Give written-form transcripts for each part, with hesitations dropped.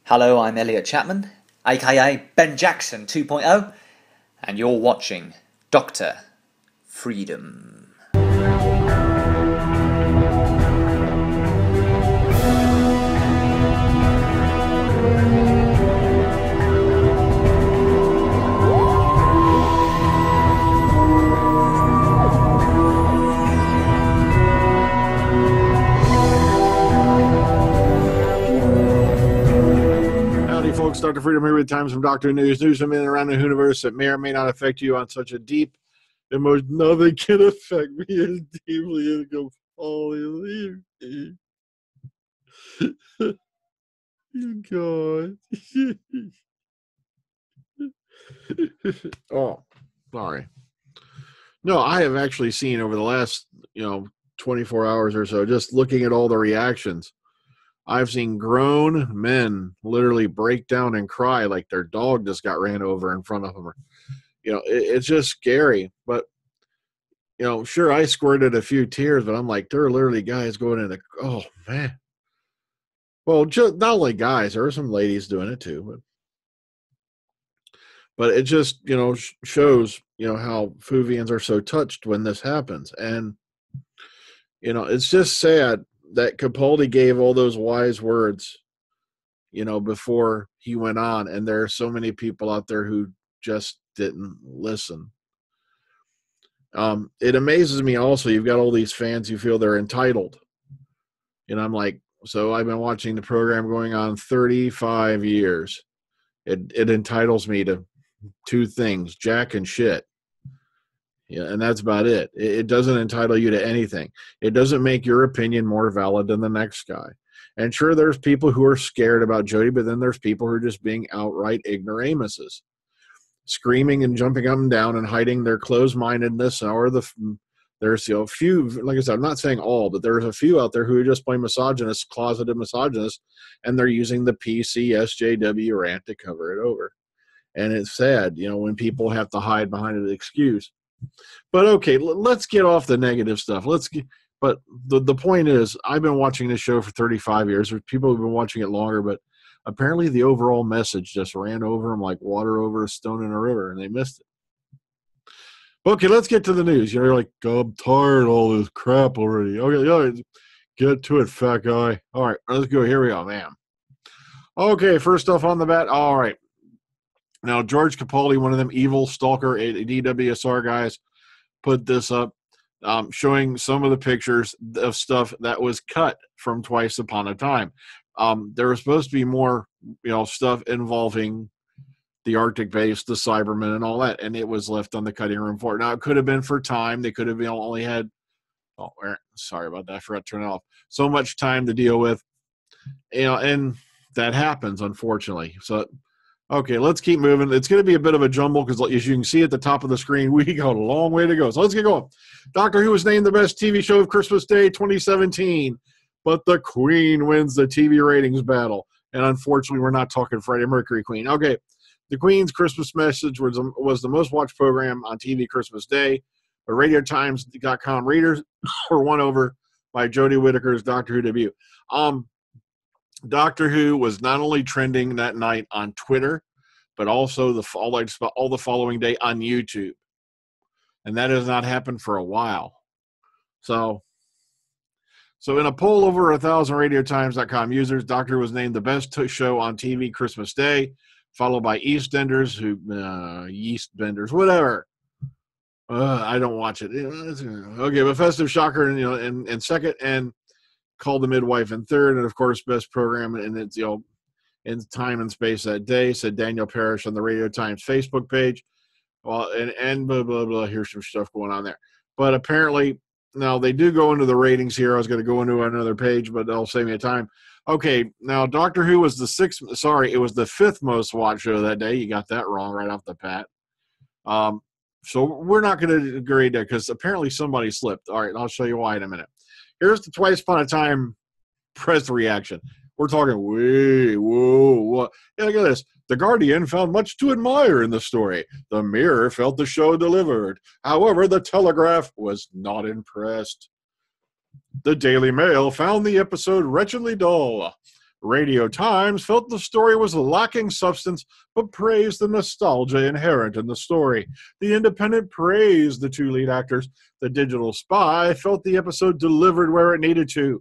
Hello, I'm Elliot Chapman, aka Ben Jackson 2.0, and you're watching Doctor Freedom. Folks, Dr. Freedom here with Times from Doctor News from in and around the universe that may or may not affect you on such a deep emotion. Nothing can affect me as deeply as go falling. God. Oh, sorry. No, I have actually seen over the last, 24 hours or so, just looking at all the reactions, I've seen grown men literally break down and cry like their dog just got ran over in front of them. It's just scary. But, sure, I squirted a few tears, but I'm like, there are literally guys going in oh, man. Well, just not only guys, there are some ladies doing it too. But it just, shows, how Fuvians are so touched when this happens. And, it's just sad that Capaldi gave all those wise words, before he went on. And there are so many people out there who just didn't listen. It amazes me also, you've got all these fans who feel they're entitled. And I'm like, so I've been watching the program going on 35 years. It entitles me to two things, jack and shit. Yeah, and that's about it. It doesn't entitle you to anything. It doesn't make your opinion more valid than the next guy. And sure, there's people who are scared about Jody, but then there's people who are just being outright ignoramuses, screaming and jumping up and down and hiding their closed-mindedness. Or there's a few, like I said, I'm not saying all, but there's a few out there who are just plain misogynists, closeted misogynists, and they're using the PC SJW rant to cover it over. And it's sad, when people have to hide behind an excuse. But okay, let's get off the negative stuff. But the point is, I've been watching this show for 35 years. There's people who've been watching it longer, but apparently the overall message just ran over them like water over a stone in a river, and they missed it. Okay, let's get to the news. You're like, oh, I'm tired of all this crap already. Okay, get to it, fat guy. All right, let's go. Here we go, man. Okay, first off on the bat. All right. Now, George Capaldi, one of them evil stalker DWSR guys, put this up, showing some of the pictures of stuff that was cut from Twice Upon a Time. There was supposed to be more, stuff involving the Arctic base, the Cybermen, and all that, and it was left on the cutting room floor. Now, it could have been for time. They could have only had, sorry about that. I forgot to turn it off. So much time to deal with, and that happens, unfortunately. So, okay, let's keep moving. It's going to be a bit of a jumble because, as you can see at the top of the screen, we got a long way to go. So let's get going. Doctor Who was named the best TV show of Christmas Day 2017, but the Queen wins the TV ratings battle. And unfortunately, we're not talking Freddie Mercury Queen. Okay, the Queen's Christmas message was the most watched program on TV Christmas Day, but RadioTimes.com readers were won over by Jodie Whittaker's Doctor Who debut. Doctor Who was not only trending that night on Twitter, but also all the following day on YouTube. And that has not happened for a while. So in a poll over 1,000 RadioTimes.com users, Doctor Who was named the best show on TV Christmas Day, followed by EastEnders, Yeastbenders, whatever. I don't watch it. Okay, but Festive Shocker, in second, and Called the Midwife in third, and of course, best program, and it's in time and space that day, said Daniel Parrish on the Radio Times Facebook page. Well, and blah blah blah. Here's some stuff going on there, but apparently now they do go into the ratings here. I was going to go into another page, but that'll save me time. Okay, now Doctor Who was it was the fifth most watched show that day. You got that wrong right off the bat. So we're not going to agree there because apparently somebody slipped. All right, I'll show you why in a minute. Here's the Twice Upon a Time press reaction. We're talking, whoa. Yeah, look at this. The Guardian found much to admire in the story. The Mirror felt the show delivered. However, the Telegraph was not impressed. The Daily Mail found the episode wretchedly dull. Radio Times felt the story was lacking substance, but praised the nostalgia inherent in the story. The Independent praised the two lead actors. The Digital Spy felt the episode delivered where it needed to.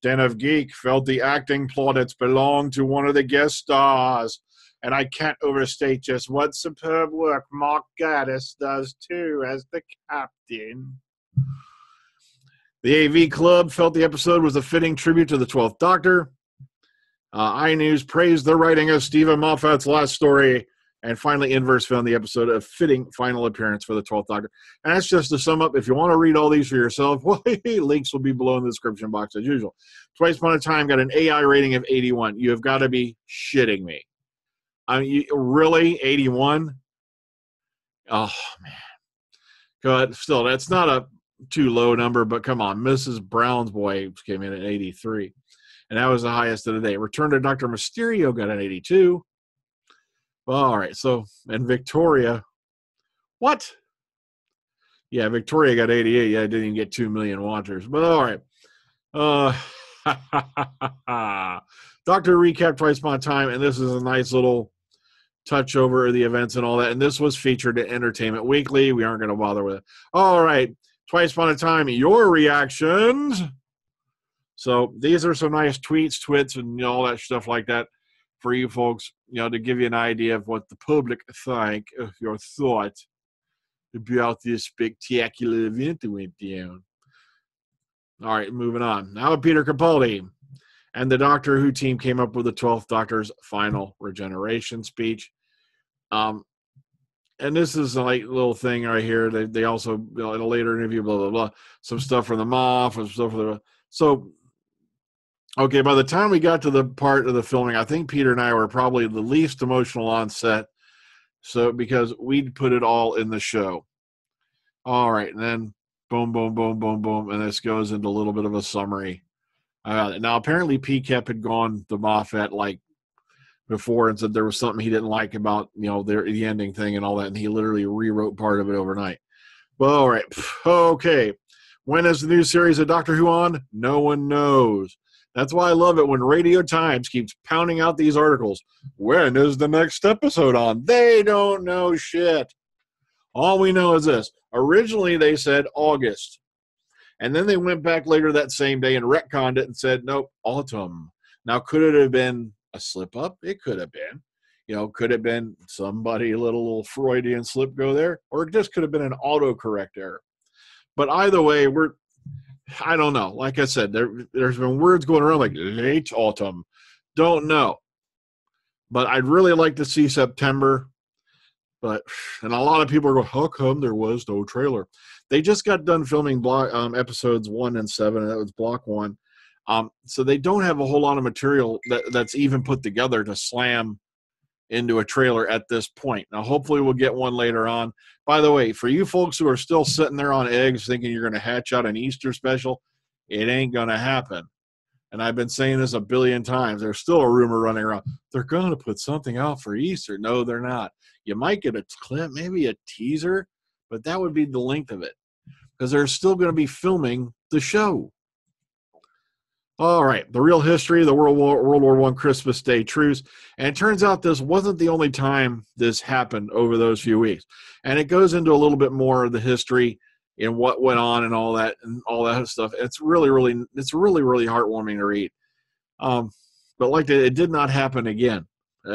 Den of Geek felt the acting plaudits belonged to one of the guest stars. And I can't overstate just what superb work Mark Gatiss does, too, as the captain. The AV Club felt the episode was a fitting tribute to the 12th Doctor. iNews praised the writing of Stephen Moffat's last story. And finally, Inverse found the episode a fitting final appearance for the 12th Doctor. And that's just to sum up. If you want to read all these for yourself, well, links will be below in the description box as usual. Twice Upon a Time got an AI rating of 81. You have got to be shitting me. I mean, really? 81? Oh, man. But still, that's not a too low number, but come on. Mrs. Brown's Boy came in at 83. And that was the highest of the day. Return to Dr. Mysterio got an 82. Well, all right. So, and Victoria. What? Yeah, Victoria got 88. Yeah, it didn't even get 2 million watchers. But all right. Doctor recap Twice Upon a Time, and this is a nice little touch over the events and all that. And this was featured at Entertainment Weekly. We aren't going to bother with it. All right. Twice Upon a Time, your reactions. So these are some nice tweets, twits, and all that stuff like that for you folks, to give you an idea of what the public think of your thought about this spectacular event that went down. All right, moving on. Now Peter Capaldi and the Doctor Who team came up with the 12th Doctor's final regeneration speech. And this is a little thing right here. They also, in a later interview, blah, blah, blah, some stuff from the Moffat, some stuff from the... So, okay, by the time we got to the part of the filming, I think Peter and I were probably the least emotional on set. So, because we'd put it all in the show. All right, and then boom, boom, boom, boom, boom, and this goes into a little bit of a summary. Now, apparently, PCAP had gone to Moffat before and said there was something he didn't like about the ending thing and all that, and he literally rewrote part of it overnight. Well, all right, okay. When is the new series of Doctor Who on? No one knows. That's why I love it when Radio Times keeps pounding out these articles. When is the next episode on? They don't know shit. All we know is this. Originally, they said August. And then they went back later that same day and retconned it and said, nope, autumn. Now, could it have been a slip up? It could have been. Could have been somebody, a little Freudian slip go there, or it just could have been an autocorrect error. But either way, I don't know. Like I said, there's been words going around like late autumn. Don't know. But I'd really like to see September. And a lot of people are going, how come there was no trailer? They just got done filming episodes 1 and 7, and that was block 1. So they don't have a whole lot of material that's even put together to slam into a trailer at this point. Now, hopefully we'll get one later on. By the way, for you folks who are still sitting there on eggs thinking you're going to hatch out an Easter special, it ain't going to happen. And I've been saying this a billion times. There's still a rumor running around. They're going to put something out for Easter. No, they're not. You might get a clip, maybe a teaser, but that would be the length of it because they're still going to be filming the show. All right, the real history of the World War I Christmas Day truce. And it turns out this wasn't the only time this happened over those few weeks. And it goes into a little bit more of the history and what went on and all that stuff. It's really heartwarming to read. But it did not happen again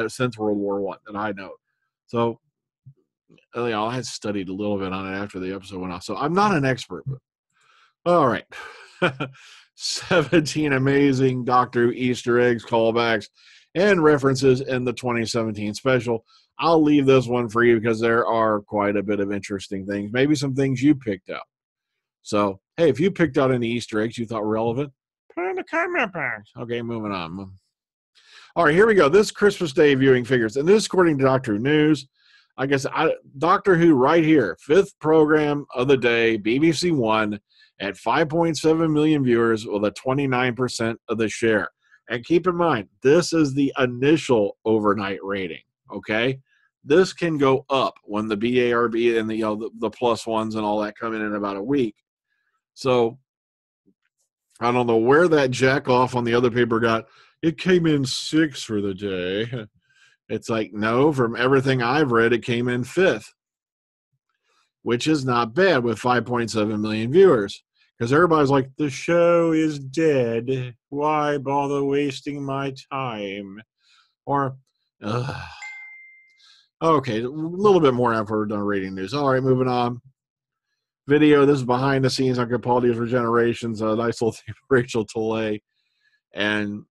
since World War I that I know. So, I had studied a little bit on it after the episode went off. So I'm not an expert. But all right. 17 amazing Doctor Who Easter eggs, callbacks, and references in the 2017 special. I'll leave this one for you because there are quite a bit of interesting things. Maybe some things you picked out. So, hey, if you picked out any Easter eggs you thought were relevant, put it in the comment box. Okay, moving on. All right, here we go. This Christmas Day viewing figures. And this according to Doctor Who News. I guess Doctor Who right here. 5th program of the day, BBC One. At 5.7 million viewers with a 29% of the share. And keep in mind, this is the initial overnight rating, okay? This can go up when the BARB and the plus ones and all that come in about a week. So I don't know where that jack off on the other paper got, it came in 6th for the day. It's like, no, from everything I've read, it came in 5th, which is not bad with 5.7 million viewers. Because everybody's like, the show is dead. Why bother wasting my time? Or, okay, a little bit more after we're done reading news. All right, moving on. Video, this is behind the scenes on Capaldi's Regenerations. A nice little thing for Rachel Taylor. And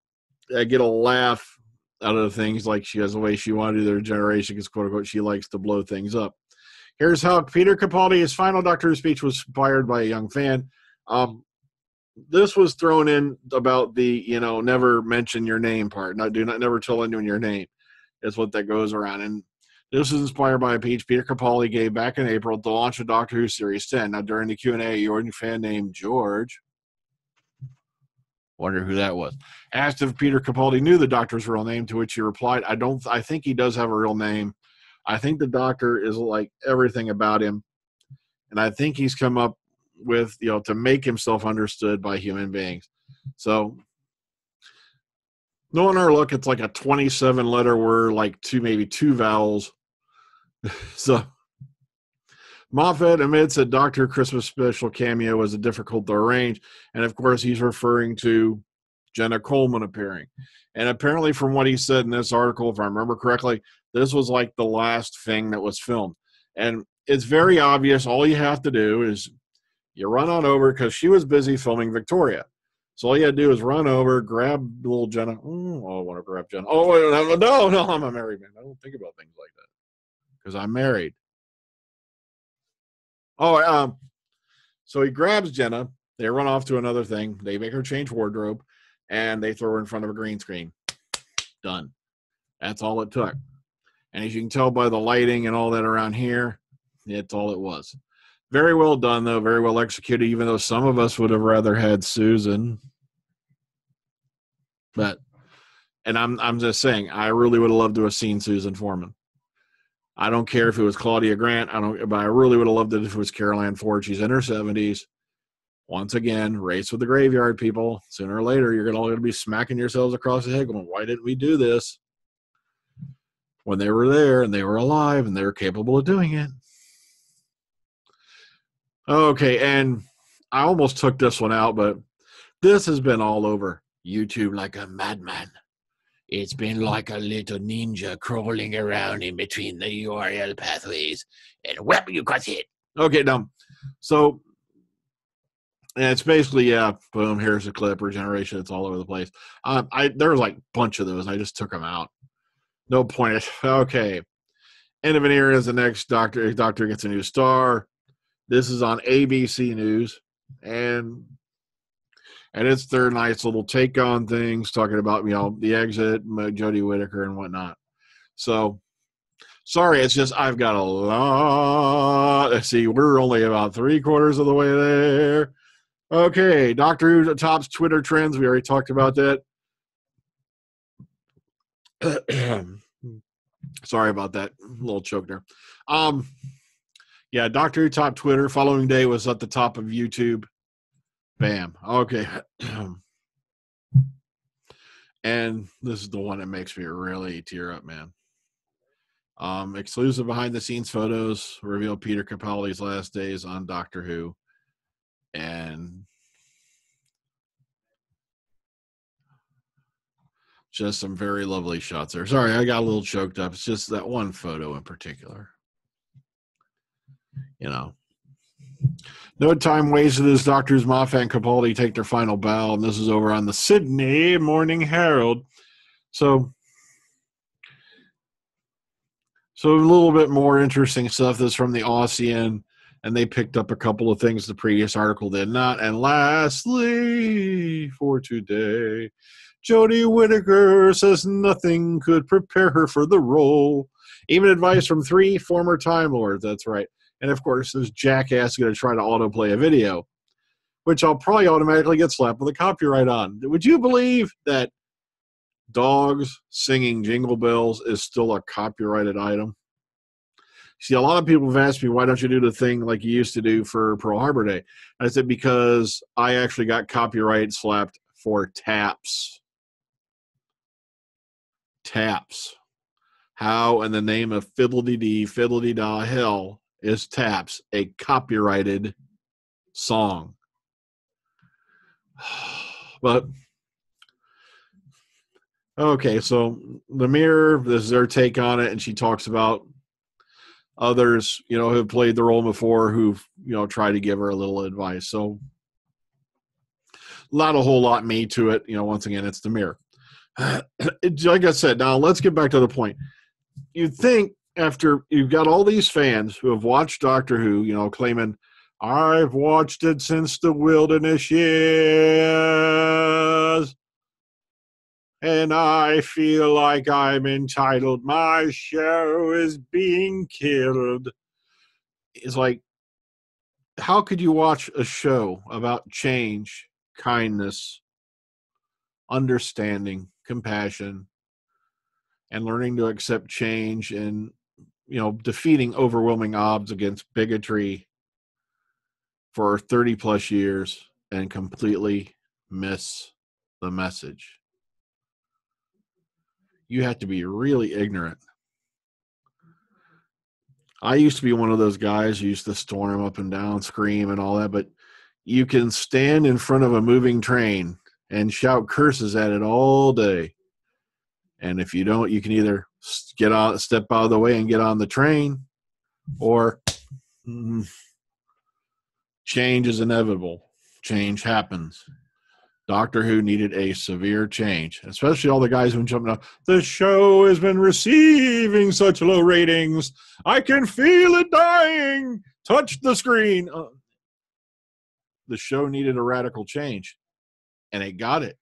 I get a laugh out of the things like she has the way she wanted to do the Regeneration because, quote unquote, she likes to blow things up. Here's how Peter Capaldi, his final Doctor Who speech was inspired by a young fan. This was thrown in about the, never mention your name part. Never tell anyone your name. Is what that goes around. And this is inspired by a speech Peter Capaldi gave back in April to launch of Doctor Who Series 10. Now, during the Q&A, your fan named George, wonder who that was, asked if Peter Capaldi knew the Doctor's real name, to which he replied, I think he does have a real name. I think the Doctor is like everything about him. And I think he's come up with, to make himself understood by human beings. So, knowing our look, it's like a 27-letter word, like maybe two vowels. So, Moffat admits that Dr. Christmas special cameo was difficult to arrange. And, of course, he's referring to Jenna Coleman appearing. And apparently, from what he said in this article, if I remember correctly, this was like the last thing that was filmed. And it's very obvious. All you have to do is you run on over, because she was busy filming Victoria. So all you had to do is run over, grab little Jenna. I want to grab Jenna. Oh, no, I'm a married man. I don't think about things like that because I'm married. So he grabs Jenna. They run off to another thing. They make her change wardrobe, and they throw her in front of a green screen. Done. That's all it took. And as you can tell by the lighting and all that around here, it's all it was. Very well done, though. Very well executed, even though some of us would have rather had Susan. And I'm just saying, I really would have loved to have seen Susan Foreman. I don't care if it was Claudia Grant. But I really would have loved it if it was Carol Ann Ford. She's in her 70s. Once again, race with the graveyard, people. Sooner or later, you're all going to be smacking yourselves across the head going, why didn't we do this? When they were there and they were alive and they were capable of doing it. Okay, and I almost took this one out, but this has been all over YouTube like a madman. It's been like a little ninja crawling around in between the URL pathways, and whap, you got hit. Okay, now, so it's basically, boom, here's a clip, Regeneration, it's all over the place. There was like a bunch of those, and I just took them out. No point. Okay. End of an era is the next Doctor. Doctor gets a new star. This is on ABC News, and it's their nice little take on things, talking about, the exit, Jodie Whittaker and whatnot. So, sorry, it's just I've got a lot. Let's see, we're only about 3/4 of the way there. Okay, Doctor Who tops Twitter trends. We already talked about that. Sorry about that. A little choke there. Yeah, Doctor Who top Twitter. Following day was at the top of YouTube. Bam. Okay. And this is the one that makes me really tear up, man. Exclusive behind-the-scenes photos reveal Peter Capaldi's last days on Doctor Who. And just some very lovely shots there. Sorry, I got a little choked up. It's just that one photo in particular. No time wasted as Doctors Moffat and Capaldi take their final bow, and this is over on the Sydney Morning Herald. So a little bit more interesting stuff. This is from the Aussian, and they picked up a couple of things the previous article did not. And lastly, for today, Jodie Whittaker says nothing could prepare her for the role. Even advice from 3 former Time Lords. That's right. And, of course, this jackass is going to try to autoplay a video, which I'll probably automatically get slapped with a copyright on. Would you believe that dogs singing Jingle Bells is still a copyrighted item? See, a lot of people have asked me, why don't you do the thing like you used to do for Pearl Harbor Day? And I said, because I actually got copyright slapped for taps. Taps. How in the name of fiddle-dee-dee, fiddle-dee-dah hell is Taps a copyrighted song? But okay, so the Mirror, this is their take on it, and she talks about others, you know, who have played the role before who've, you know, tried to give her a little advice. So not a whole lot made to it. You know, once again, it's the Mirror. Like I said, now let's get back to the point. You'd think after you've got all these fans who have watched Doctor Who, you know, claiming, I've watched it since the wilderness years, and I feel like I'm entitled. My show is being killed. It's like, how could you watch a show about change, kindness, understanding, compassion, and learning to accept change and, you know, defeating overwhelming odds against bigotry for 30 plus years and completely miss the message? You have to be really ignorant. I used to be one of those guys who used to storm up and down, scream and all that, but you can stand in front of a moving train and shout curses at it all day. And if you don't, you can either step out of the way and get on the train, or change is inevitable. Change happens. Doctor Who needed a severe change, especially all the guys who've been jumping up. The show has been receiving such low ratings. I can feel it dying. Touch the screen. The show needed a radical change, and it got it.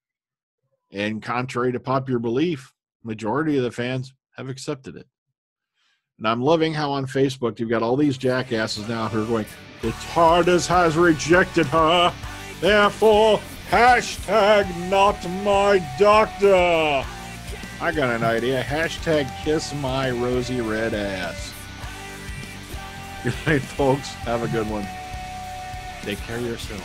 And contrary to popular belief, majority of the fans have accepted it. And I'm loving how on Facebook you've got all these jackasses now who are going, the TARDIS has rejected her, therefore hashtag not my doctor. I got an idea. Hashtag kiss my rosy red ass. Good night, folks. Have a good one. Take care of yourselves.